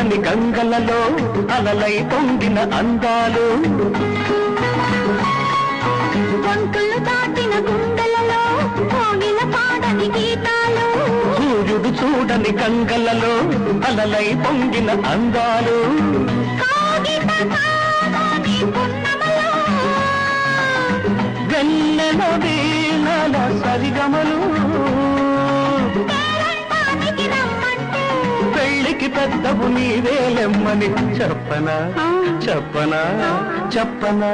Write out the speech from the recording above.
చూడని గంగలలో అలలై పొంగిన అందాలు గొంతులు దాటిన గుండెలలో కోగిల పాడని గీతాలు సూర్యుడు చూడని గంగలలో అలలై పొంగిన అందాలు వెన్నెల వీణల సరిగమలు పెళ్ళికి పెద్దవు నీవేలెమ్మని చెప్పనా చెప్పనా చెప్పనా